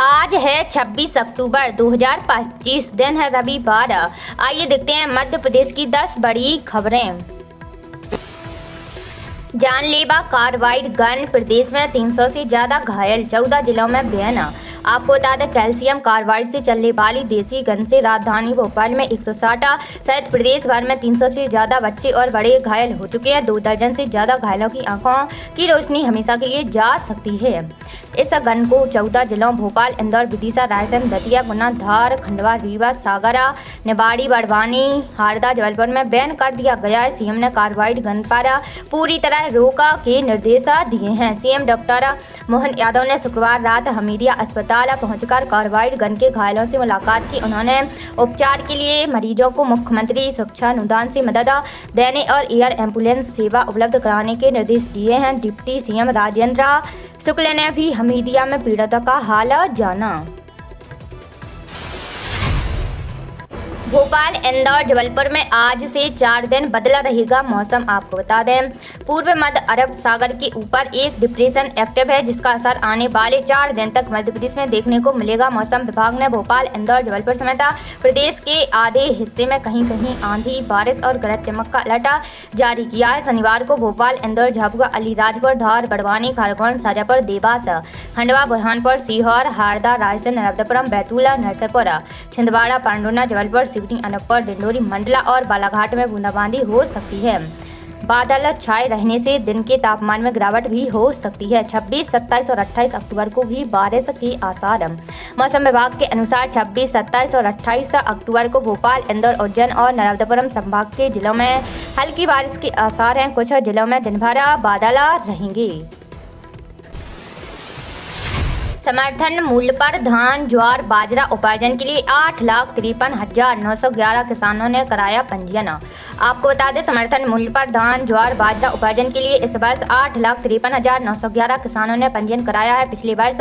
आज है 26 अक्टूबर 2025, दिन है रविवार। आइए देखते हैं मध्य प्रदेश की 10 बड़ी खबरें। जानलेवा कार्बाइड गन, प्रदेश में 300 से ज्यादा घायल, 14 जिलों में बैन। आपको बता दें, कैल्शियम कार्बाइड से चलने वाली देसी गन से राजधानी भोपाल में 160 सहित प्रदेश भर में 300 से ज्यादा बच्चे और बड़े घायल हो चुके हैं। 2 दर्जन से ज्यादा घायलों की आंखों की रोशनी हमेशा के लिए जा सकती है। इस गन को 14 जिलों भोपाल, इंदौर, विदिशा, रायसेन, दतिया, गुना, धार, खंडवा, रीवा, सागरा, निवाड़ी, बड़वानी, हारदा, जबलपुर में बैन कर दिया गया है। सीएम ने कार्बाइड गन पर पूरी तरह रोक के निर्देश दिए हैं। सीएम डॉक्टर मोहन यादव ने शुक्रवार रात हमीदिया अस्पताल पहुंचकर कार्बाइड गन के घायलों से मुलाकात की। उन्होंने उपचार के लिए मरीजों को मुख्यमंत्री सुरक्षा अनुदान से मदद देने और एयर एम्बुलेंस सेवा उपलब्ध कराने के निर्देश दिए हैं। डिप्टी सीएम राजेंद्र शुक्ल ने भी हमीदिया में पीड़ितों का हाल जाना। भोपाल, इंदौर, जबलपुर में आज से 4 दिन बदला रहेगा मौसम। आपको बता दें, पूर्व मध्य अरब सागर के ऊपर एक डिप्रेशन एक्टिव है, जिसका असर आने वाले 4 दिन तक मध्य प्रदेश में देखने को मिलेगा। मौसम विभाग ने भोपाल, इंदौर, जबलपुर समेत प्रदेश के आधे हिस्से में कहीं कहीं आंधी, बारिश और गरज चमक का अलर्ट जारी किया है। शनिवार को भोपाल, इंदौर, झाबुआ, अलीराजपुर, धार, बड़वानी, खरगोन, शाजापुर, देवास, खंडवा, बुरहानपुर, सीहोर, हारदा, रायसेन, नर्मदापुरम, बैतूल, नरसिंहपुर, छिंदवाड़ा, पांडुना, जबलपुर, अनूपपुर, डिंडोरी, मंडला और बालाघाट में बूंदाबांदी हो सकती है। बादल छाए रहने से दिन के तापमान में गिरावट भी हो सकती है। 26, 27 और 28 अक्टूबर को भी बारिश के आसार। मौसम विभाग के अनुसार 26, 27 और 28 अक्टूबर को भोपाल, इंदौर, उज्जैन और नर्मदापुरम संभाग के जिलों में हल्की बारिश के आसार हैं। कुछ जिलों में दिन भर बादल रहेंगे। समर्थन मूल्य पर धान, ज्वार, बाजरा उपार्जन के लिए 8,53,911 किसानों ने कराया पंजीयन। आपको बता दें, समर्थन मूल्य पर धान, ज्वार, बाजरा उपार्जन के लिए इस वर्ष 8,53,911 किसानों ने पंजीयन कराया है। पिछले वर्ष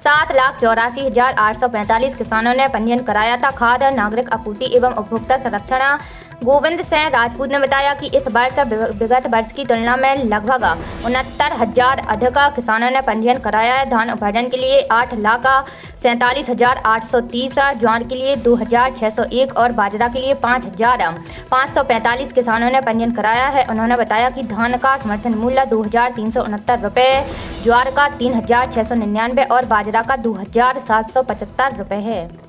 7,84,845 किसानों ने पंजीयन कराया था। खाद्य नागरिक आपूर्ति एवं उपभोक्ता संरक्षण गोविंद सिंह राजपूत ने बताया कि इस वर्ष विगत वर्ष की तुलना में लगभग 69,000 अधिक किसानों ने पंजीयन कराया है। धान उपार्जन के लिए 8,47,830, ज्वार के लिए 2,601 और बाजरा के लिए 5,545 किसानों ने पंजीयन कराया है। उन्होंने बताया कि धान का समर्थन मूल्य 2,369 रुपये, ज्वार का 3,699 और बाजरा का 2,775 रुपये है।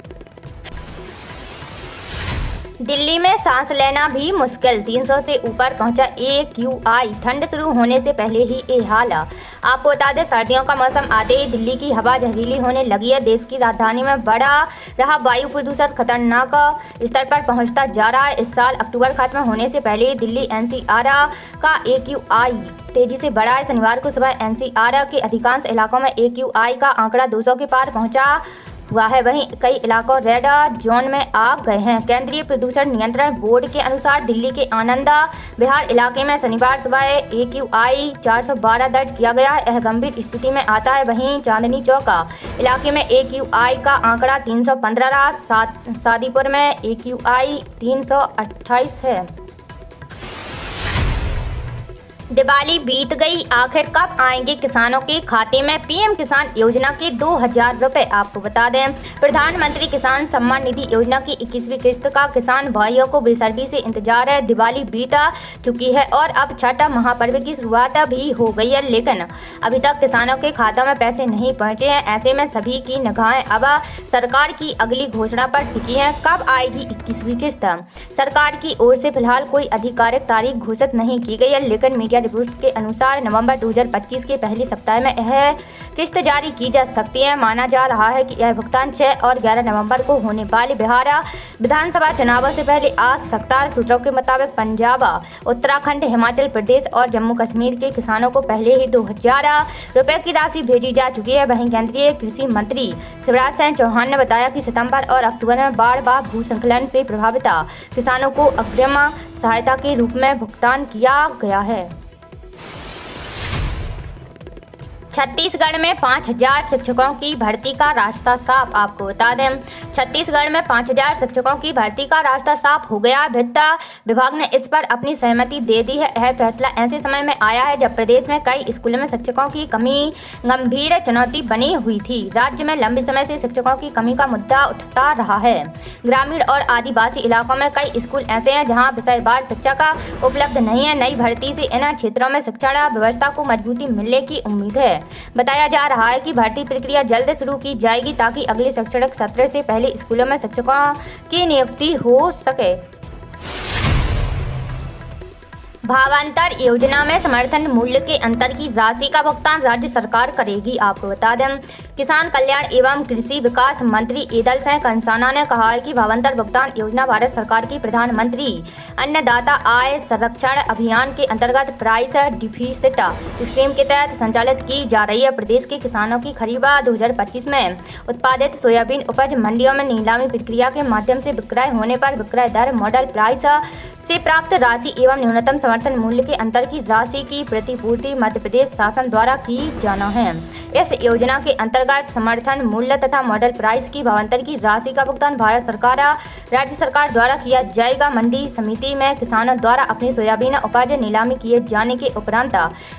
दिल्ली में सांस लेना भी मुश्किल, 300 से ऊपर पहुंचा AQI। ठंड शुरू होने से पहले ही ये हाल। आपको बता दें, सर्दियों का मौसम आते ही दिल्ली की हवा जहरीली होने लगी है। देश की राजधानी में बढ़ा रहा वायु प्रदूषण खतरनाक स्तर पर पहुंचता जा रहा है। इस साल अक्टूबर खत्म होने से पहले दिल्ली NCR का AQI तेजी से बढ़ा है। शनिवार को सुबह NCR के अधिकांश इलाकों में AQI का आंकड़ा 200 के पार पहुंचा हुआ है। वहीं कई इलाकों रेड जोन में आ गए हैं। केंद्रीय प्रदूषण नियंत्रण बोर्ड के अनुसार दिल्ली के आनंद विहार इलाके में शनिवार सुबह AQI 412 दर्ज किया गया है। यह गंभीर स्थिति में आता है। वहीं चांदनी चौक इलाके में AQI का आंकड़ा 315 रहा। शादीपुर में AQI 328 है। दिवाली बीत गई, आखिर कब आएंगे किसानों के खाते में पीएम किसान योजना के 2,000 रुपये। आपको बता दें, प्रधानमंत्री किसान सम्मान निधि योजना की 21वीं किस्त का किसान भाइयों को बेसब्री से इंतजार है। दिवाली बीत चुकी है और अब छठ महापर्व की शुरुआत भी हो गई है, लेकिन अभी तक किसानों के खातों में पैसे नहीं पहुँचे हैं। ऐसे में सभी की निगाहें अब सरकार की अगली घोषणा पर टिकी है। कब आएगी 21वीं किस्त? सरकार की ओर से फिलहाल कोई आधिकारिक तारीख घोषित नहीं की गई है, लेकिन मीडिया रिपोर्ट के अनुसार नवंबर 2025 के पहले सप्ताह में यह किस्त जारी की जा सकती है। माना जा रहा है कि यह भुगतान 6 और 11 नवंबर को होने वाले बिहार विधानसभा चुनावों से पहले आ सकता है। सूत्रों के मुताबिक पंजाब, उत्तराखंड, हिमाचल प्रदेश और जम्मू कश्मीर के किसानों को पहले ही 2,000 रुपये की राशि भेजी जा चुकी है। वहीं केंद्रीय कृषि मंत्री शिवराज सिंह चौहान ने बताया कि सितंबर और अक्टूबर में बाढ़ व भूस्खलन से प्रभावित किसानों को अग्रिम सहायता के रूप में भुगतान किया गया है। छत्तीसगढ़ में 5000 शिक्षकों की भर्ती का रास्ता साफ। आपको बता दें, छत्तीसगढ़ में 5000 शिक्षकों की भर्ती का रास्ता साफ हो गया। वित्त विभाग ने इस पर अपनी सहमति दे दी है। यह फैसला ऐसे समय में आया है जब प्रदेश में कई स्कूलों में शिक्षकों की कमी गंभीर चुनौती बनी हुई थी। राज्य में लंबे समय से शिक्षकों की कमी का मुद्दा उठता रहा है। ग्रामीण और आदिवासी इलाकों में कई स्कूल ऐसे हैं जहाँ विषयवार शिक्षक उपलब्ध नहीं है। नई भर्ती से इन क्षेत्रों में शिक्षण व्यवस्था को मजबूती मिलने की उम्मीद है। बताया जा रहा है कि भर्ती प्रक्रिया जल्द शुरू की जाएगी ताकि अगले शैक्षणिक सत्र से पहले स्कूलों में शिक्षकों की नियुक्ति हो सके। भावांतर योजना में समर्थन मूल्य के अंतर की राशि का भुगतान राज्य सरकार करेगी। आपको बता दें, किसान कल्याण एवं कृषि विकास मंत्री ईदल सिंह कंसाना ने कहा है कि भावांतर भुगतान योजना भारत सरकार की प्रधानमंत्री अन्नदाता आय संरक्षण अभियान के अंतर्गत प्राइस डिफिसिट स्कीम के तहत संचालित की जा रही है। प्रदेश के किसानों की खरीफ 2025 में उत्पादित सोयाबीन उपज मंडियों में नीलामी प्रक्रिया के माध्यम से विक्रय होने पर विक्रय दर मॉडल प्राइस से प्राप्त राशि एवं न्यूनतम समर्थन मूल्य के अंतर की राशि की प्रतिपूर्ति मध्य प्रदेश शासन द्वारा की जाना है। इस योजना के अंतर्गत समर्थन मूल्य तथा मॉडल प्राइस की भावांतर की राशि का भुगतान भारत सरकार राज्य सरकार द्वारा किया जाएगा। मंडी समिति में किसानों द्वारा अपनी सोयाबीन उपज नीलामी किए जाने के उपरांत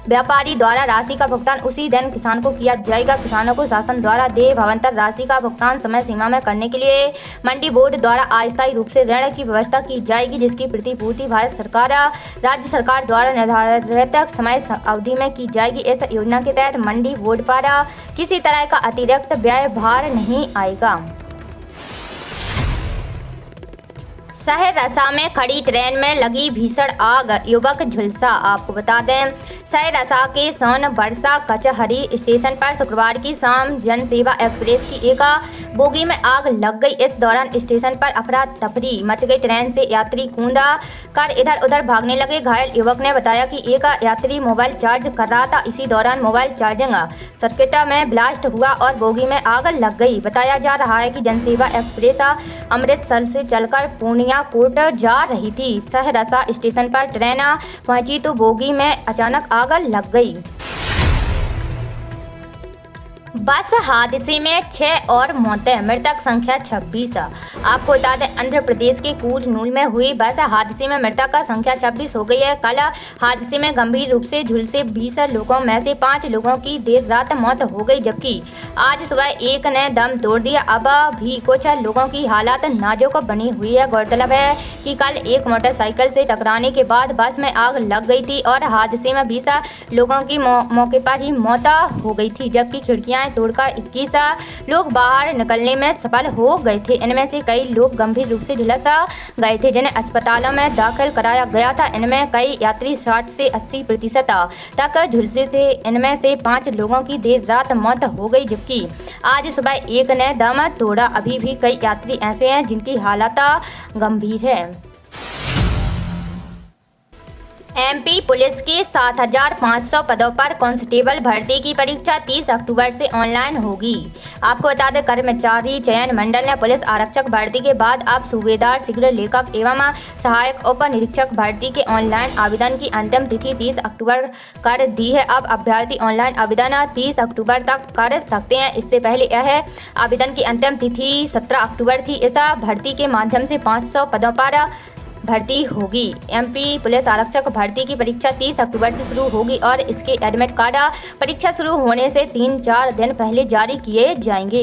व्यापारी द्वारा राशि का भुगतान उसी दिन किसान को किया जाएगा। किसानों को शासन द्वारा दे भावांतर राशि का भुगतान समय सीमा में करने के लिए मंडी बोर्ड द्वारा अस्थायी रूप से ऋण की व्यवस्था की जाएगी, जिसकी प्रतिपूर्ति भारत सरकार राज्य सरकार द्वारा निर्धारित समय अवधि में की जाएगी। इस योजना के तहत मंडी बोर्ड पर किसी तरह का अतिरिक्त व्यय भार नहीं आएगा। सहरसा में खड़ी ट्रेन में लगी भीषण आग, युवक झुलसा। आपको बता दें, सहरसा के सोनबरसा कचहरी स्टेशन पर शुक्रवार की शाम जनसेवा एक्सप्रेस की एक बोगी में आग लग गई। इस दौरान स्टेशन पर अफरा तफरी मच गई। ट्रेन से यात्री कूदा कर इधर उधर भागने लगे। घायल युवक ने बताया कि एक यात्री मोबाइल चार्ज कर रहा था। इसी दौरान मोबाइल चार्जिंग सर्किट में ब्लास्ट हुआ और बोगी में आग लग गई। बताया जा रहा है कि जनसेवा एक्सप्रेस अमृतसर से चलकर पूर्णिया कोट जा रही थी। सहरसा स्टेशन पर ट्रेन पहुंची तो बोगी में अचानक आग लग गई। बस हादसे में 6 और मौतें, मृतक संख्या 26। आपको बता दें, आंध्र प्रदेश के कुरनूल में हुई बस हादसे में मृतक का संख्या 26 हो गई है। कल हादसे में गंभीर रूप से झुलसे 20 लोगों में से 5 लोगों की देर रात मौत हो गई, जबकि आज सुबह एक ने दम तोड़ दिया। अब भी कुछ लोगों की हालत नाजुक बनी हुई है। गौरतलब है कि कल एक मोटरसाइकिल से टकराने के बाद बस में आग लग गई थी और हादसे में 20 लोगों की मौके पर ही मौत हो गई थी, जबकि खिड़कियां तोड़कर 21 लोग बाहर निकलने में सफल हो गए थे। इनमें से कई लोग गंभीर रूप से झुलस गए थे, जिन्हें अस्पतालों में दाखिल कराया गया था। इनमें कई यात्री 60 से 80% तक झुलसे थे। इनमें से 5 लोगों की देर रात मौत हो गई, जबकि आज सुबह एक ने दम तोड़ा। अभी भी कई यात्री ऐसे हैं जिनकी हालत गंभीर है। एमपी पुलिस के 7500 पदों पर कांस्टेबल भर्ती की परीक्षा 30 अक्टूबर से ऑनलाइन होगी। आपको बता दें, कर्मचारी चयन मंडल ने पुलिस आरक्षक भर्ती के बाद अब सूबेदार, शीघ्र लेखक एवं सहायक उप निरीक्षक भर्ती के ऑनलाइन आवेदन की अंतिम तिथि 30 अक्टूबर कर दी है। अब अभ्यर्थी ऑनलाइन आवेदन 30 अक्टूबर तक कर सकते हैं। इससे पहले यह आवेदन की अंतिम तिथि 17 अक्टूबर थी। इस भर्ती के माध्यम से 500 पदों पर भर्ती होगी। एमपी पुलिस आरक्षक भर्ती की परीक्षा 30 अक्टूबर से शुरू होगी और इसके एडमिट कार्ड परीक्षा शुरू होने से 3-4 दिन पहले जारी किए जाएंगे।